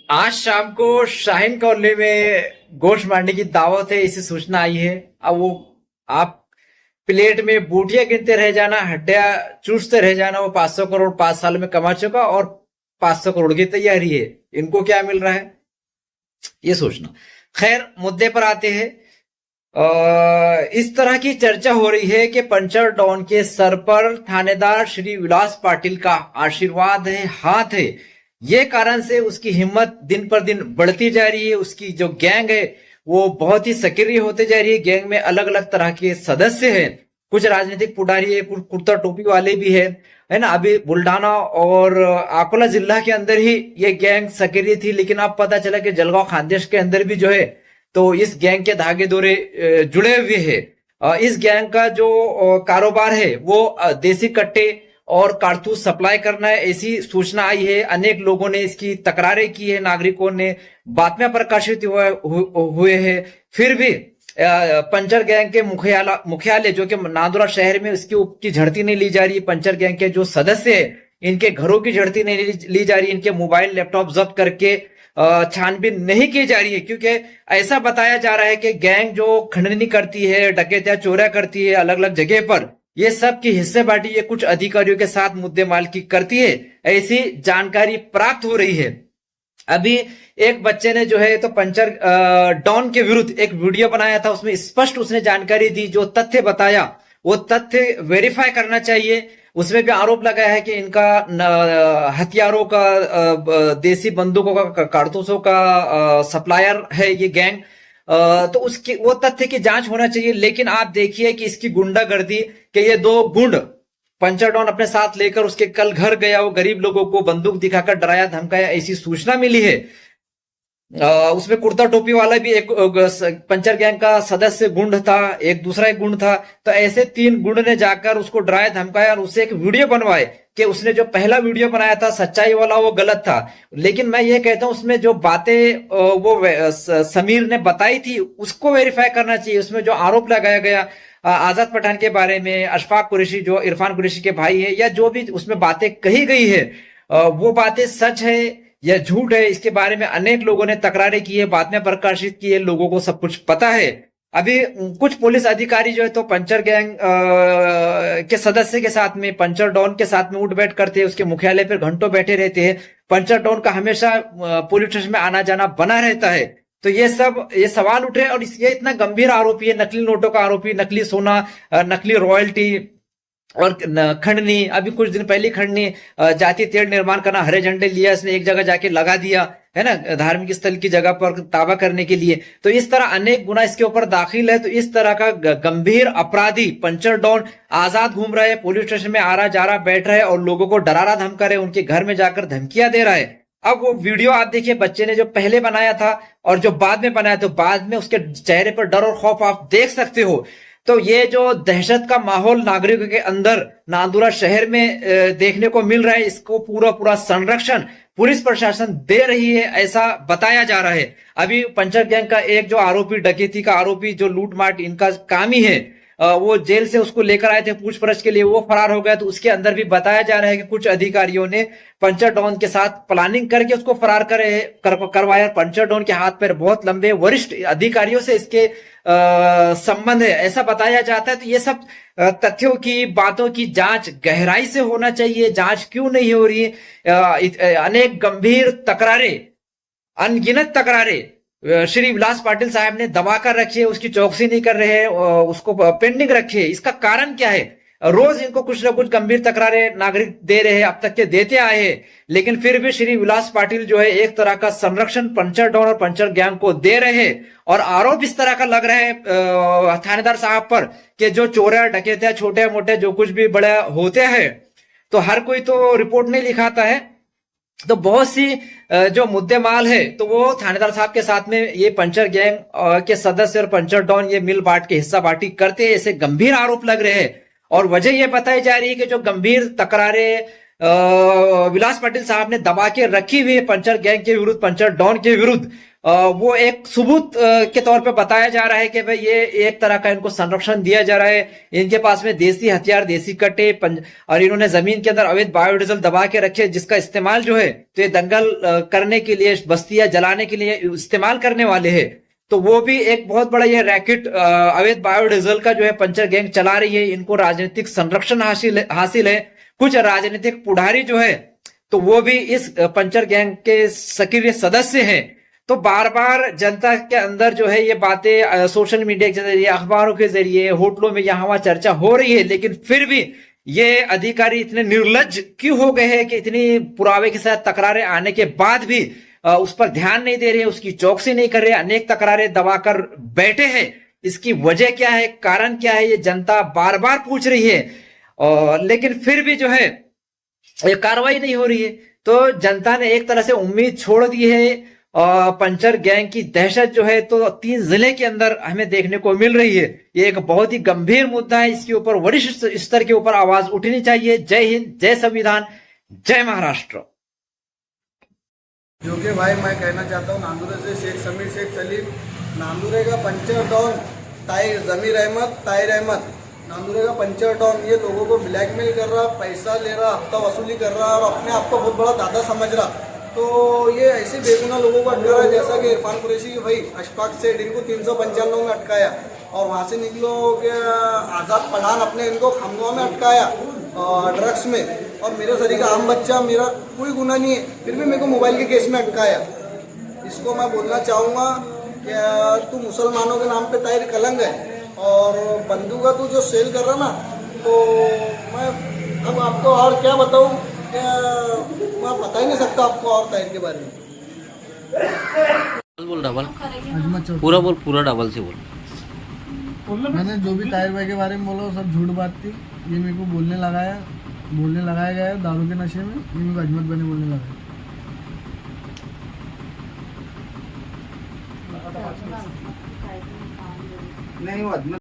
आज शाम को शाहीन कॉलोनी में गोश्त मारने की दावत है, ऐसी सूचना आई है। अब वो आप प्लेट में बूटियां गिनते रह जाना, हड्डियां चूसते रह जाना। वो 500 करोड़ 5 साल में कमा चुका और 500 करोड़ की तैयारी है। इनको क्या मिल रहा है ये सोचना। खैर, मुद्दे पर आते हैं। इस तरह की चर्चा हो रही है कि पंचर डॉन के सर पर थानेदार श्री विलास पाटिल का आशीर्वाद है, हाथ है। ये कारण से उसकी हिम्मत दिन पर दिन बढ़ती जा रही है। उसकी जो गैंग है वो बहुत ही सक्रिय होते जा रही है। गैंग में अलग अलग तरह के सदस्य हैं। कुछ राजनीतिक पुडारी है, कुछ कुर्ता टोपी वाले भी है ना। अभी बुल्डाना और अकोला जिला के अंदर ही ये गैंग सक्रिय थी, लेकिन अब पता चला कि जलगांव खानदेश के अंदर भी जो है तो इस गैंग के धागे दोरे जुड़े हुए हैं। इस गैंग का जो कारोबार है वो देसी कट्टे और कारतूस सप्लाई करना है, ऐसी सूचना आई है। अनेक लोगों ने इसकी तकरारें की है, नागरिकों ने बातम्यां प्रकाशित हुए हैं। फिर भी पंचर गैंग के मुख्यालय जो कि नांदुरा शहर में, उसकी झड़ती नहीं ली जा रही। पंचर गैंग के जो सदस्य है इनके घरों की झड़ती नहीं ली जा रही। इनके मोबाइल लैपटॉप जब्त करके छानबीन नहीं की जा रही है, क्योंकि ऐसा बताया जा रहा है कि गैंग जो खंडनी करती है, डकैतियां चोरियां करती है अलग अलग जगह पर, ये सब की हिस्से बांटी ये कुछ अधिकारियों के साथ मुद्दे माल की करती है, ऐसी जानकारी प्राप्त हो रही है। अभी एक बच्चे ने जो है तो पंचर डॉन के विरुद्ध एक वीडियो बनाया था। उसमें स्पष्ट उसने जानकारी दी, जो तथ्य बताया वो तथ्य वेरीफाई करना चाहिए। उसमें भी आरोप लगाया है कि इनका हथियारों का, देसी बंदूकों का, कारतूसों का सप्लायर है ये गैंग। तो उसकी वो तथ्य की जांच होना चाहिए। लेकिन आप देखिए कि इसकी गुंडागर्दी कि ये दो गुंड पंचर डॉन अपने साथ लेकर उसके कल घर गया, वो गरीब लोगों को बंदूक दिखाकर डराया धमकाया, ऐसी सूचना मिली है। उसमें कुर्ता टोपी वाला भी एक पंचर गैंग का सदस्य गुंड था, एक दूसरा एक गुंड था। तो ऐसे 3 गुंड ने जाकर उसको डराया धमकाया और उससे एक वीडियो बनवाए कि उसने जो पहला वीडियो बनाया था सच्चाई वाला वो गलत था। लेकिन मैं ये कहता हूं उसमें जो बातें वो समीर ने बताई थी उसको वेरीफाई करना चाहिए। उसमें जो आरोप लगाया गया आजाद पठान के बारे में, अशफाक कुरैशी जो इरफान कुरैशी के भाई है, या जो भी उसमें बातें कही गई है वो बातें सच है या झूठ है, इसके बारे में अनेक लोगों ने तकरारें की है, बातें प्रकाशित की है, लोगों को सब कुछ पता है। अभी कुछ पुलिस अधिकारी जो है तो पंचर गैंग के सदस्य के साथ में, पंचर डॉन के साथ में उठ बैठ करते हैं, उसके मुख्यालय पर घंटों बैठे रहते हैं। पंचर डॉन का हमेशा पुलिस स्टेशन में आना जाना बना रहता है। तो ये सवाल उठ रहे हैं और ये इतना गंभीर आरोपी है, नकली नोटों का आरोपी, नकली सोना, नकली रॉयल्टी और खंडनी। अभी कुछ दिन पहले खंडनी जातीय तेल निर्माण करना, हरे झंडे लिया इसने, एक जगह जाके लगा दिया है ना, धार्मिक स्थल की जगह पर ताबा करने के लिए। तो इस तरह अनेक गुना इसके ऊपर दाखिल है। तो इस तरह का गंभीर अपराधी पंचर डॉन आजाद घूम रहा है, पुलिस स्टेशन में आ रहा जा रहा बैठ रहा है और लोगों को डरा रहा धमका रहे, उनके घर में जाकर धमकियां दे रहा है। अब वो वीडियो आप देखिए, बच्चे ने जो पहले बनाया था और जो बाद में बनाया, तो बाद में उसके चेहरे पर डर और खौफ आप देख सकते हो। तो ये जो दहशत का माहौल नागरिकों के अंदर नांदुरा शहर में देखने को मिल रहा है, इसको पूरा पूरा संरक्षण पुलिस प्रशासन दे रही है, ऐसा बताया जा रहा है। अभी पंचर गैंग का एक जो आरोपी, डकैती का आरोपी, जो लूटमाट इनका काम ही है, वो जेल से उसको लेकर आए थे पूछपरछ के लिए, वो फरार हो गया। तो उसके अंदर भी बताया जा रहा है कि कुछ अधिकारियों ने पंचर डॉन के साथ प्लानिंग करके उसको फरार करवाया। पंचर डॉन के हाथ पैर बहुत लंबे, वरिष्ठ अधिकारियों से इसके संबंध है, ऐसा बताया जाता है। तो ये सब तथ्यों की, बातों की जांच गहराई से होना चाहिए। जांच क्यों नहीं हो रही है? अनेक गंभीर तकरारें, अनगिनत तकरारें श्री विलास पाटिल साहब ने दबा कर रखी है, उसकी चौकसी नहीं कर रहे हैं, उसको पेंडिंग रखी है। इसका कारण क्या है? रोज इनको कुछ ना कुछ गंभीर तकरारें नागरिक दे रहे हैं, अब तक के देते आए हैं, लेकिन फिर भी श्री विलास पाटिल जो है एक तरह का संरक्षण पंचर डॉन और पंचर गैंग को दे रहे हैं। और आरोप इस तरह का लग रहा है थानेदार साहब पर कि जो चोर डकैते छोटे मोटे जो कुछ भी बड़े होते हैं, तो हर कोई तो रिपोर्ट नहीं लिखाता है। तो बहुत सी जो मुद्दे माल है तो वो थानेदार साहब के साथ में ये पंचर गैंग के सदस्य और पंचर डॉन ये मिल बांट के हिस्सा बांटी करते हैं, ऐसे गंभीर आरोप लग रहे हैं। और वजह यह बताई जा रही है कि जो गंभीर तकरारें विलास पाटिल साहब ने दबा के रखी हुई है पंचर गैंग के विरुद्ध, पंचर डॉन के विरुद्ध, वो एक सबूत के तौर पे बताया जा रहा है कि भाई ये एक तरह का इनको संरक्षण दिया जा रहा है। इनके पास में देसी हथियार, देसी कट्टे और इन्होंने जमीन के अंदर अवैध बायोडीजल दबा के रखे, जिसका इस्तेमाल जो है तो ये दंगल करने के लिए, बस्तियां जलाने के लिए इस्तेमाल करने वाले हैं। तो वो भी एक बहुत बड़ा ये रैकेट अवैध बायोडीजल का जो है पंचर गैंग चला रही है। इनको राजनीतिक संरक्षण हासिल है। कुछ राजनीतिक पुढ़ारी जो है तो वो भी इस पंचर गैंग के सक्रिय सदस्य हैं। तो बार बार जनता के अंदर जो है ये बातें सोशल मीडिया के जरिए, अखबारों के जरिए, होटलों में यहाँ वहां चर्चा हो रही है, लेकिन फिर भी ये अधिकारी इतने निर्लज्ज क्यों हो गए हैं कि इतनी पुरावे के साथ तकरारें आने के बाद भी उस पर ध्यान नहीं दे रहे, उसकी चौकसी नहीं कर रहे, अनेक तकरारें दबाकर बैठे हैं। इसकी वजह क्या है, कारण क्या है, ये जनता बार बार पूछ रही है, लेकिन फिर भी जो है ये कार्रवाई नहीं हो रही है। तो जनता ने एक तरह से उम्मीद छोड़ दी है। पंचर गैंग की दहशत जो है तो 3 जिले के अंदर हमें देखने को मिल रही है। ये एक बहुत ही गंभीर मुद्दा है, इसके ऊपर वरिष्ठ स्तर के ऊपर आवाज उठनी चाहिए। जय हिंद, जय संविधान, जय महाराष्ट्र। जो कि भाई मैं कहना चाहता हूँ, नांदुरे से शेख समीर शेख सलीम, नांदुरे का पंचर डॉन जमीर अहमद, नांदुरे का पंचर डॉन ये लोगों को ब्लैकमेल कर रहा, पैसा ले रहा, हफ्ता वसूली कर रहा और अपने आप को बहुत बड़ा दादा समझ रहा। तो ये ऐसे बेगुनाह लोगों को अटका रहा है, जैसा कि इरफान कुरैशी भाई अशफाक सेठ, इनको 395 में अटकाया और वहाँ से निकलो कि आज़ाद पठान अपने इनको खमगांव में अटकाया ड्रग्स में, और मेरे सरी का आम बच्चा, मेरा कोई गुनाह नहीं है, फिर भी मेरे को मोबाइल के केस में अटकाया। इसको मैं बोलना चाहूँगा कि तू मुसलमानों के नाम पे ताहिर कलंक है, और बंदूक का तू जो सेल कर रहा ना, तो मैं अब आपको और क्या बताऊँ, मैं बता ही नहीं सकता आपको और ताहिर के बारे में। बोल डबल पूरा बोल, पूरा डबल से बोल। मैंने जो भी ताहिर भाई के बारे में बोला वो सब झूठ बात थी। ये मेरे को बोलने लगाया गया है दारू के नशे में, ये मेरे को अजमत भाई ने बोलने लगाया। नहीं वो